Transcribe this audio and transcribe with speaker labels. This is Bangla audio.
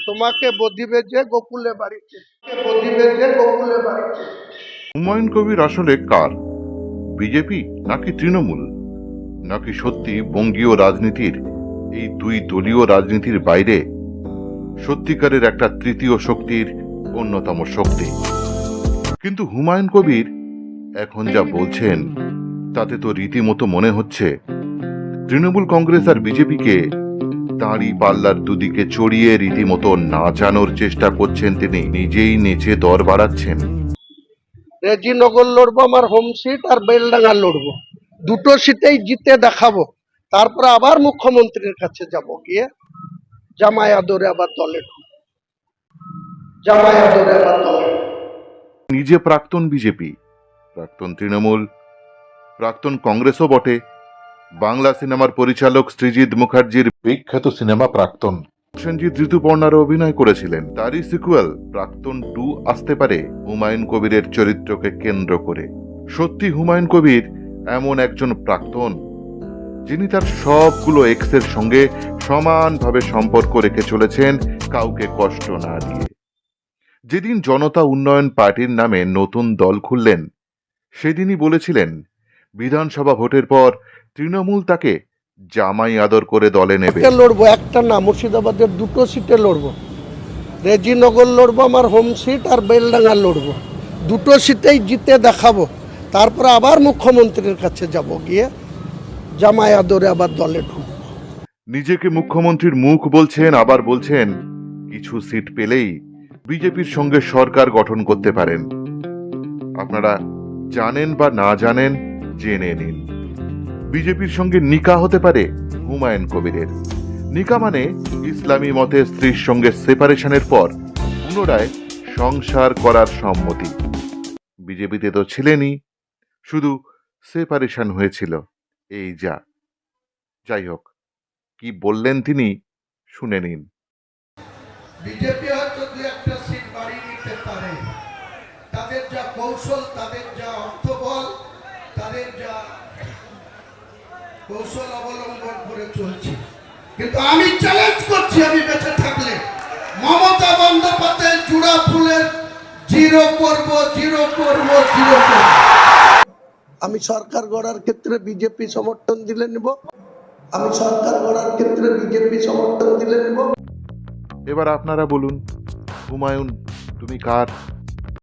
Speaker 1: তোমাকে বদিবে যে গোকুলে বাড়িতে,
Speaker 2: হুমায়ুন কবির আসলে কার? বিজেপি নাকি তৃণমূল, নাকি সত্যি বঙ্গীয় রাজনীতির এই দুই দলীয় রাজনীতির বাইরে সত্যিকারের একটা তৃতীয় শক্তির অন্যতম শক্তি? কিন্তু হুমায়ুন কবির এখন যা বলছেন তাতে তো রীতিমতো মনে হচ্ছে তৃণমূল কংগ্রেস আর বিজেপিকে দাঁড়ি পাল্লার দুদিকে চড়িয়ে রীতিমতো নাচানোর চেষ্টা করছেন তিনি, নিজেই নেচে দর বাড়াচ্ছেন।
Speaker 1: রেজিনগর লড়বো, আমার হোম সিট, আর বেলডাঙ্গা লড়বো, দুটো সিটেই জিতে দেখাবো, তারপরে আবার মুখ্যমন্ত্রীর কাছে যাব, গিয়ে জামাই আদরে আবার দলে ঢুকবো।
Speaker 2: নিজে প্রাক্তন বিজেপি, প্রাক্তন তৃণমূল, প্রাক্তন কংগ্রেসও বটে। বাংলা সিনেমার পরিচালক সৃজিত মুখার্জির বিখ্যাত সিনেমা প্রাক্তন প্রসেনজিৎ ঋতুপর্ণারও অভিনয় করেছিলেন। তারই সিকুয়েল প্রাক্তন 2 আসতে পারে হুমায়ুন কবিরের চরিত্রকে কেন্দ্র করে। সত্যি হুমায়ুন কবির এমন একজন প্রাক্তন যিনি তার সবগুলো এক্সের সঙ্গে সমানভাবে সম্পর্ক রেখে চলেছেন, কাউকে কষ্ট না দিয়ে। যেদিন জনতা উন্নয়ন পার্টির নামে নতুন দল খুললেন সেদিনই বলেছিলেন বিধানসভা ভোটের পর তৃণমূল তাকে জামাই আদর করে দলে নেবে।
Speaker 1: লড়বো, একটা না, মুর্শিদাবাদের দুটো সিটে লড়বো। রেজিনগর লড়বো, আমার হোম সিট, আর বেলডাঙ্গা লড়বো, দুটো সিটেই জিতে দেখাবো, তারপরে আবার মুখ্যমন্ত্রীর কাছে যাব, গিয়ে জামাই আদরে আবার দলে ঢুকবো।
Speaker 2: নিজেকে মুখ্যমন্ত্রীর মুখ বলছেন, আবার বলছেন কিছু সিট পেলেই বিজেপির সঙ্গে সরকার গঠন করতে পারেন। আপনারা জানেন বা না জানেন, জেনে নিন। বিজেপির সঙ্গে নিকা হতে পারে হুমায়ুন কবিরের। নিকা মানে ইসলামী মতে স্ত্রীর সঙ্গে সেপারেশনের পর পুনরায় সংসার করার সম্মতি। বিজেপিতে তো ছিলেনই, শুধু সেপারেশন হয়েছিল, এই যা। যাই হোক, কি বললেন তিনি শুনে নিন।
Speaker 3: বিজেপি হয়তো দু একটা সিট বাড়িয়ে নিতে পারে, তাদের যা কৌশল, তাদের যা অর্থবল, তাদের যা কৌশল অবলম্বন করে চলছে। কিন্তু আমি চ্যালেঞ্জ করছি, আমি বেঁচে থাকলে মমতা বন্দ্যোপাধ্যায় চূড়া ফুলের জিরো করব।
Speaker 1: আমি সরকার গড়ার ক্ষেত্রে বিজেপি সমর্থন দিলে নেব,
Speaker 2: এবার আপনারা বলুন, হুমায়ুন তুমি কার?